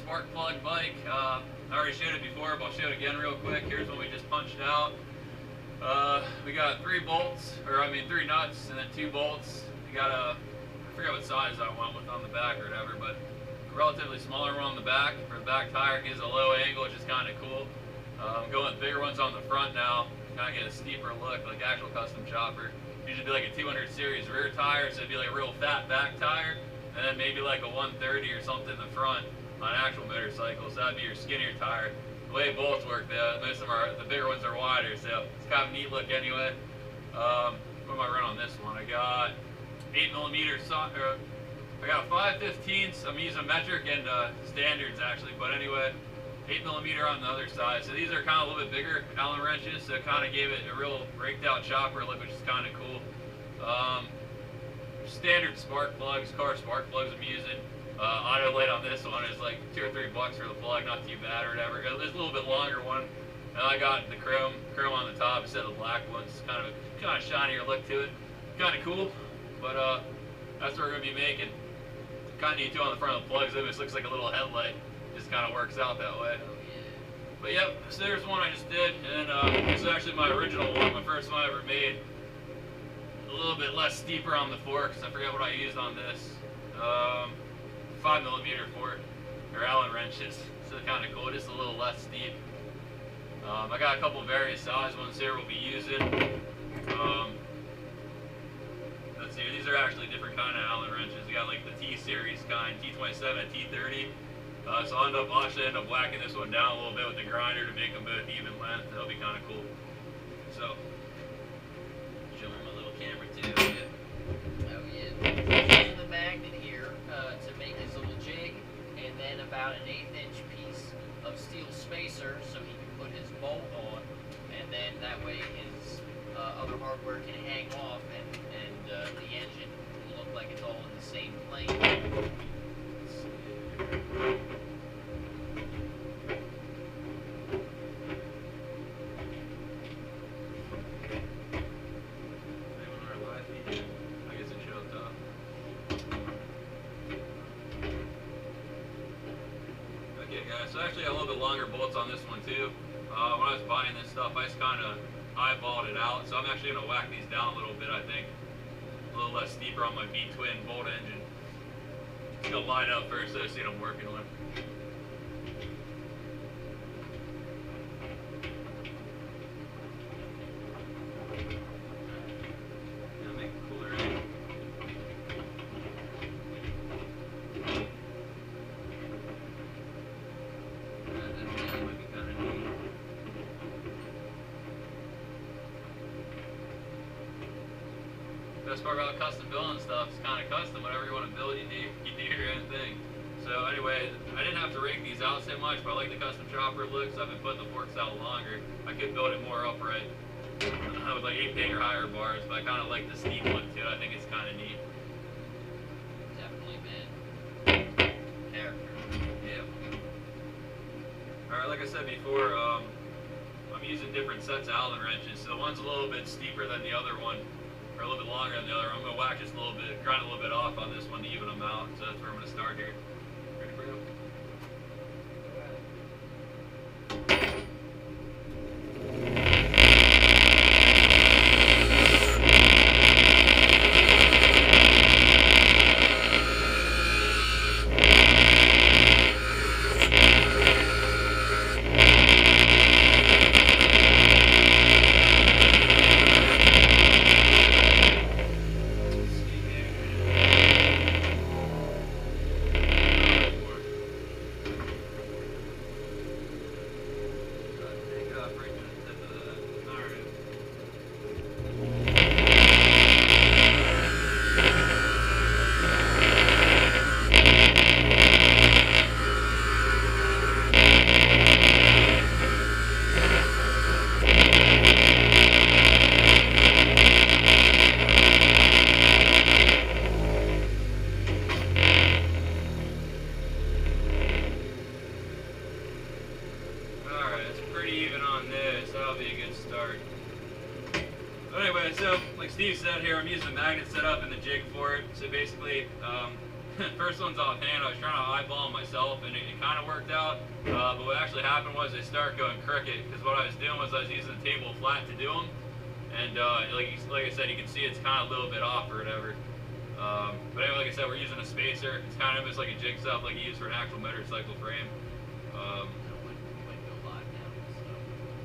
spark plug bike. I already showed it before, but I'll show it again real quick. Here's one we just punched out. We got 3 nuts and then 2 bolts. We got I forget what size I went with on the back or whatever, but a relatively smaller one on the back for the back tire. Gives a low angle, which is kind of cool. Going with bigger ones on the front now, kind of get a steeper look, like actual custom chopper. Usually be like a 200 series rear tire, so it'd be like a real fat back tire, and then maybe like a 130 or something in the front on actual motorcycles. That'd be your skinnier tire. The way bolts work, most of the bigger ones are wider, so it's kind of a neat look anyway. What am I running on this one? I got 8mm I got 5/15. I'm using metric and standards actually, but anyway, 8mm on the other side. So these are kind of a little bit bigger Allen wrenches, so it kind of gave it a real raked out chopper look, which is kind of cool. Standard spark plugs, car spark plugs I'm using. Auto light on this one is like $2 or $3 for the plug, not too bad or whatever. There's a little bit longer one, and I got the chrome on the top instead of the black ones. Kind of shinier look to it, kind of cool. But that's what we're gonna be making. Kind of neat too on the front of the plugs. It almost looks like a little headlight. Just kind of works out that way. But yep, so there's one I just did, and this is actually my original one, my first one I ever made. A little bit less steeper on the forks. I forget what I used on this. 5mm fork, or Allen wrenches. So kind of cool, just a little less steep. I got a couple various size ones here we'll be using. Let's see, these are actually different kind of Allen wrenches. You got like the T-series kind, T27 and T30. So I'll actually end up whacking this one down a little bit with the grinder to make them both even length. That'll be kind of cool. So, show me my little camera too. Oh yeah. Using the magnet here to make his little jig, and then about an 1/8" piece of steel spacer so he can put his bolt on, and then that way his other hardware can hang off, and the engine will look like it's all in the same plane. So actually a little bit longer bolts on this one too. When I was buying this stuff, I just kind of eyeballed it out. So I'm actually going to whack these down a little bit, I think. A little less steeper on my V-twin bolt engine. Just going to line up first so I see what I'm working with. Best part about custom building stuff is kind of custom. Whatever you want to build, you do your own thing. So anyway, I didn't have to rake these out so much, but I like the custom chopper look, so I've been putting the forks out longer. I could build it more upright with like 8-pin or higher bars, but I kind of like the steep look to it. I think it's kind of neat. Definitely, man. Character. Yeah. Alright, like I said before, I'm using different sets of Allen wrenches. So one's a little bit steeper than the other one, or a little bit longer than the other. I'm going to whack just a little bit, grind a little bit off on this one to even them out. So that's where I'm going to start here. Ready for you? Anyway, so like Steve said here, I'm using a magnet setup and the jig for it. So basically, first one's offhand. I was trying to eyeball them myself, and it kind of worked out. But what actually happened was they started going crooked, because what I was doing was I was using the table flat to do them, and like I said, you can see it's kind of a little bit off or whatever. But anyway, like I said, we're using a spacer. It's kind of just like a jigsaw, like you use for an actual motorcycle frame.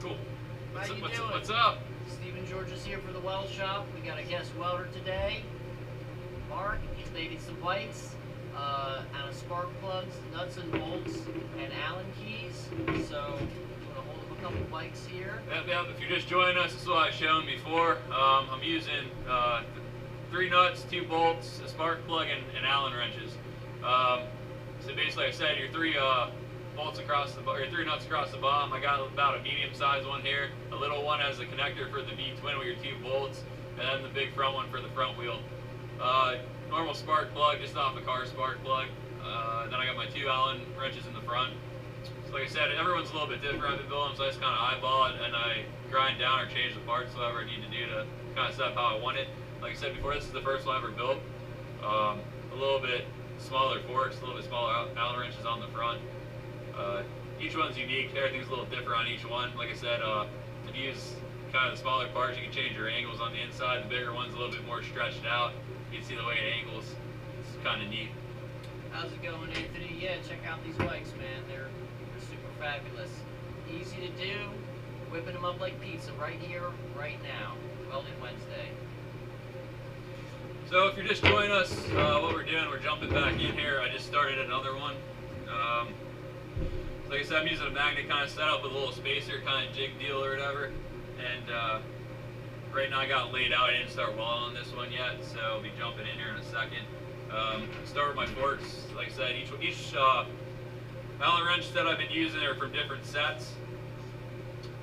Cool. What's up? Stephen George is here for the weld shop. We got a guest welder today, Mark. He's making some bikes out of spark plugs, nuts and bolts, and Allen keys. So we're gonna hold up a couple bikes here. Yep. If you're just joining us, this is what I've shown before. I'm using 3 nuts, 2 bolts, a spark plug, and Allen wrenches. So basically, I said your 3 bolts across the or 3 nuts across the bottom. I got about a medium-sized one here. A little one as a connector for the V-twin with your 2 bolts, and then the big front one for the front wheel. Normal spark plug, just off a car spark plug. Then I got my 2 Allen wrenches in the front. So like I said, everyone's a little bit different. I've been building, so I just kind of eyeball it, and I grind down or change the parts, whatever I need to do to kind of set up how I want it. Like I said before, this is the first one I ever built. A little bit smaller forks, a little bit smaller Allen wrenches on the front. Each one's unique. Everything's a little different on each one. Like I said, if you use kind of the smaller parts, you can change your angles on the inside. The bigger one's a little bit more stretched out. You can see the way it angles. It's kind of neat. How's it going, Anthony? Yeah, check out these bikes, man. They're super fabulous. Easy to do. Whipping them up like pizza right here, right now. Welding Wednesday. So if you're just joining us, what we're doing, we're jumping back in here. I just started another one. Like I said, I'm using a magnet kind of setup with a little spacer kind of jig deal or whatever. And right now I got it laid out. I didn't start welding on this one yet, so I'll be jumping in here in a second. Start with my forks. Like I said, each Allen wrench that I've been using are from different sets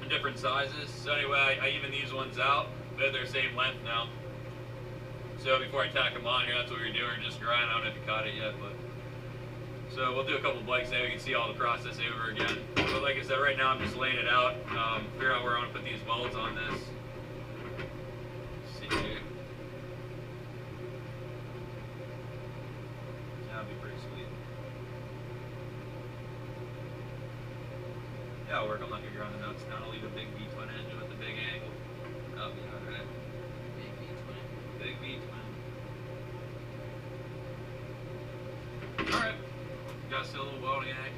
and different sizes. So anyway, I even these ones out. They're the same length now. So before I tack them on here, that's what we're doing, just grind. I don't know if you caught it yet, but so we'll do a couple bikes there. You can see all the process over again. But like I said, right now I'm just laying it out, figure out where I want to put these welds on this. Let's see here. That'll be pretty sweet. Yeah, I'll work. I'm not gonna grind the nuts down. I'll leave a big V-twin engine with a big angle. That'll be alright. Big V-twin. Big V-twin. Alright. Got still a little welding act.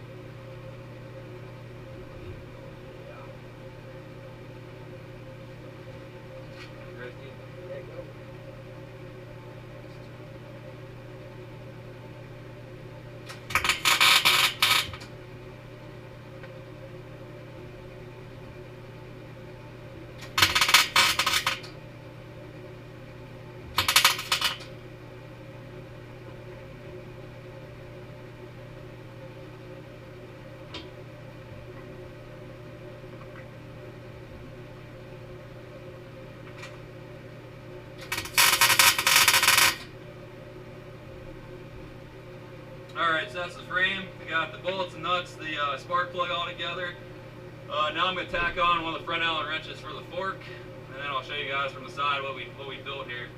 Ready? There you go. Alright, so that's the frame. We got the bolts and nuts, the spark plug all together. Now I'm going to tack on one of the front Allen wrenches for the fork, and then I'll show you guys from the side what we built here.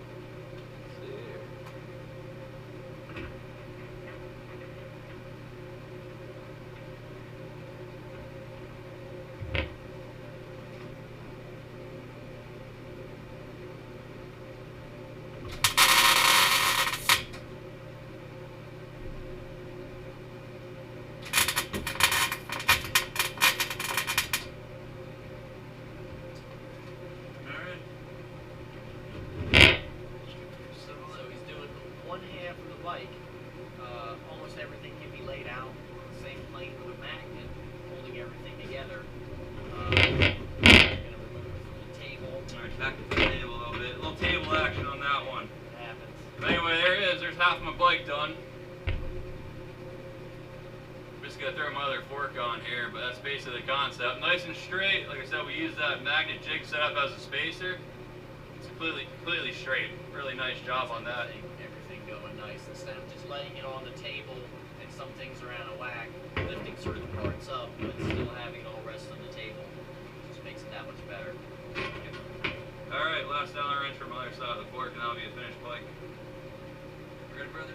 Almost everything can be laid out on the same plane with a magnet, holding everything together. I'm going to remove it from the table. Alright, back to the table a little bit. A little table action on that one. It happens. But anyway, there it is. There's half of my bike done. I'm just going to throw my other fork on here, but that's basically the concept. Nice and straight. Like I said, we use that magnet jig setup as a spacer. It's completely straight. Really nice job on that. Everything going nice. Instead of just laying it on the table and some things are out of whack, lifting certain parts up, but still having it all rest on the table just makes it that much better. Alright, last Allen wrench from the other side of the fork, and that'll be a finished bike. Ready, brother?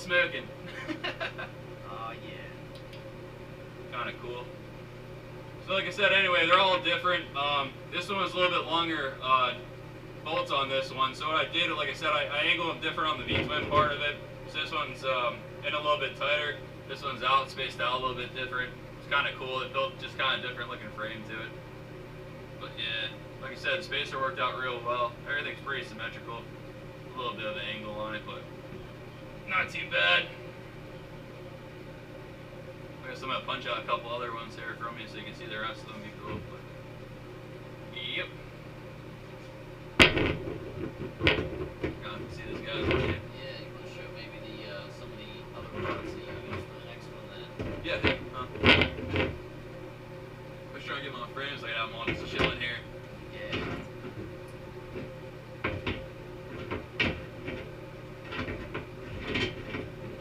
smoking. Oh yeah. Kind of cool. So like I said, anyway, they're all different. This one was a little bit longer bolts on this one. So what I did, like I said, I angled them different on the V-twin part of it. So this one's in a little bit tighter. This one's out, spaced out a little bit different. It's kind of cool. It built just kind of different looking frame to it. But yeah, like I said, the spacer worked out real well. Everything's pretty symmetrical. A little bit of an angle on it, but not too bad. I guess I'm gonna punch out a couple other ones here from you so you can see the rest of them. Be cool. But, yep. See this guy. Yeah, you want to show maybe some of the other parts that you use for the next one then? Yeah. I'm trying to get my frames like I'm on just chilling here. Yeah.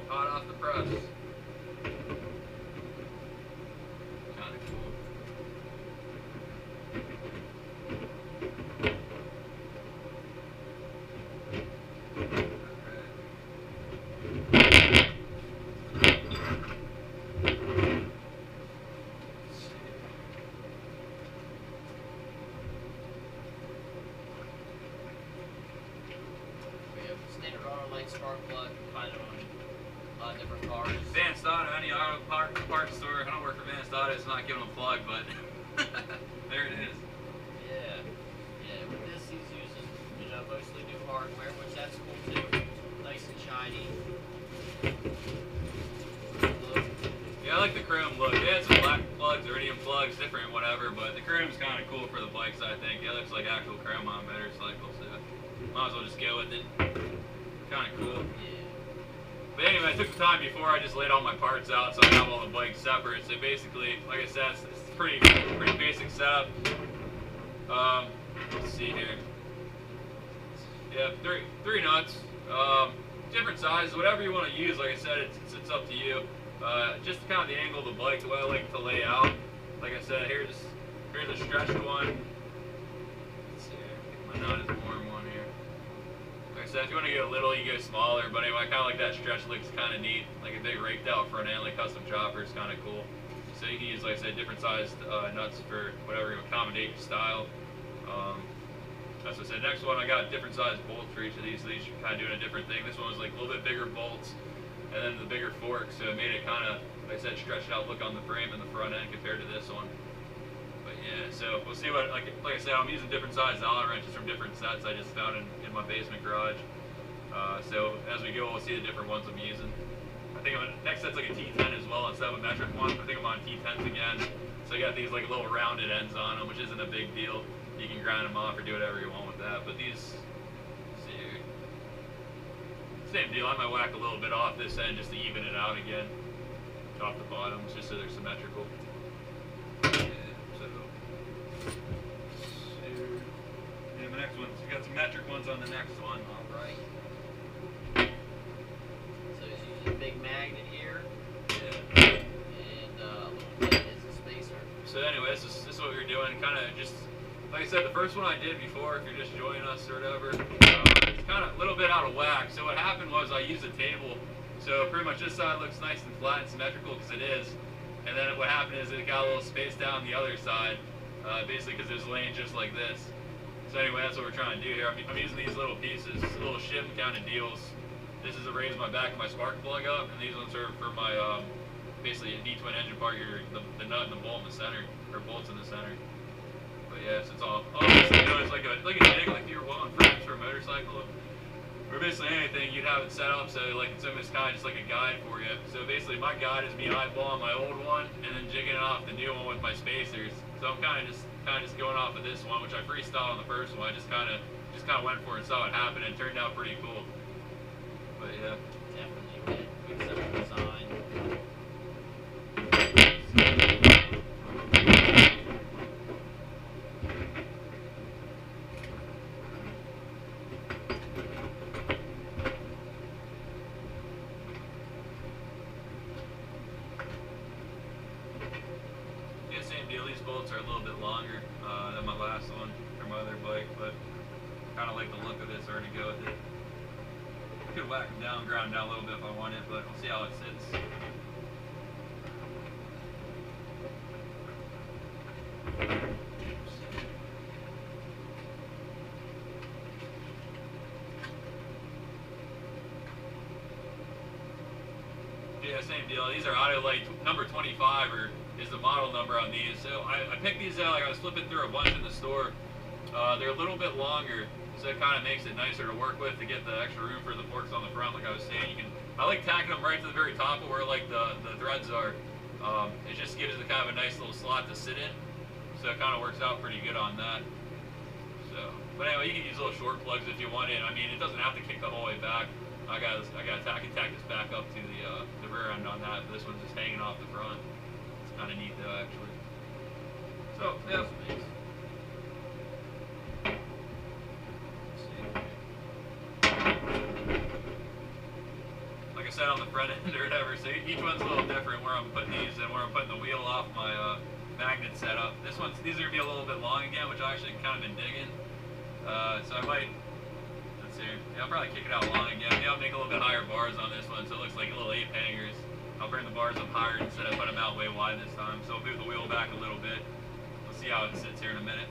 Hot off the press. Kind of cool. Standard auto light spark plug, find it on a lot of different cars. Advanced Auto, any auto parts store. I don't work for Advanced Auto, it's not giving them a plug, but there it is. Yeah. Yeah, with this he's using, mostly new hardware, which that's cool too. Nice and shiny. Look. Yeah, I like the chrome look. They had some black plugs, iridium plugs, different whatever, but the chrome's kind of cool for the bikes, I think. It looks like actual chrome on motorcycles, so might as well just go with it. Kind of cool. Yeah. But anyway, I took the time before I just laid all my parts out, so I have all the bikes separate. So basically, like I said, it's pretty basic setup. Let's see here. Yeah, three nuts. Different sizes, whatever you want to use. Like I said, it's up to you. Just kind of the angle of the bike, the way I like it to lay out. Like I said, here's a stretched one. Let's see here. I think my nut is a warm one here. Like I said, if you want to go little, you go smaller. But anyway, I kind of like that stretch. Looks kind of neat. Like a big raked out front end, like custom chopper is kind of cool. So you can use, like I said, different sized nuts for whatever you accommodate your style. As I said, next one I got different sized bolts for each of these. So these are kind of doing a different thing. This one was like a little bit bigger bolts, and then the bigger fork. So it made it kind of, like I said, stretched out look on the frame and the front end compared to this one. But yeah, so we'll see what, like I said, I'm using different sized Allen wrenches from different sets I just found in my basement garage. So as we go, we'll see the different ones I'm using. I think next set's like a T10 as well instead of a metric one. I think I'm on T10s again. So I got these like little rounded ends on them, which isn't a big deal. You can grind them off or do whatever you want with that. But these, let's see here. Same deal. I might whack a little bit off this end just to even it out again. Off the bottoms, just so they're symmetrical. Yeah, my next ones. We got some metric ones on the next one. All right. So he's using a big magnet here. Yeah. And a little plate as a spacer. So anyway, this is what we were doing. Kind of just, like I said, the first one I did before, if you're just joining us or whatever, it's kind of a little bit out of whack. So what happened was I used a table. So pretty much this side looks nice and flat and symmetrical because it is. And then what happened is it got a little space down the other side, basically because there's lanes just like this. So anyway, that's what we're trying to do here. I'm using these little pieces, little shim kind of deals. This is to raise my back of my spark plug up, and these ones are for my, basically a V-twin engine part, the nut and the bolt in the center, or bolts in the center. But yes, it's all basically it's like a jig, like you were welding frames for a motorcycle. Or basically anything, you'd have it set up so like it's almost kind of just like a guide for you. So basically my guide is me eyeballing my old one and then jigging it off the new one with my spacers. So I'm kind of just going off of this one, which I freestyled on the first one. I just kind of went for it and saw it happen, and it turned out pretty cool. But yeah. Definitely good simple design. Yeah, same deal. These bolts are a little bit longer than my last one for my other bike, but kind of like the look of this already go with it. Could whack them down, ground them down a little bit if I wanted, but we'll see how it sits. Yeah, same deal. These are Autolite number 25 or is the model number on these. So I picked these out, like I was flipping through a bunch in the store. They're a little bit longer, so it kind of makes it nicer to work with to get the extra room for the forks on the front. Like I was saying, I like tacking them right to the very top of where like the threads are. It just gives it kind of a nice little slot to sit in, so it kind of works out pretty good on that. So, but anyway, you can use little short plugs if you want it. I mean, it doesn't have to kick the whole way back. I can tack this back up to the rear end on that. But this one's just hanging off the front. It's kind of neat though, actually. So yeah. Like I said, on the front end or whatever, so each one's a little different where I'm putting these and where I'm putting the wheel off my magnet setup. These are gonna be a little bit long again, which I actually kind of been digging. So I might. Yeah, I'll probably kick it out long again. Maybe I'll make a little bit higher bars on this one so it looks like little 8 hangers. I'll bring the bars up higher instead of putting them out way wide this time. So I'll move the wheel back a little bit. We'll see how it sits here in a minute.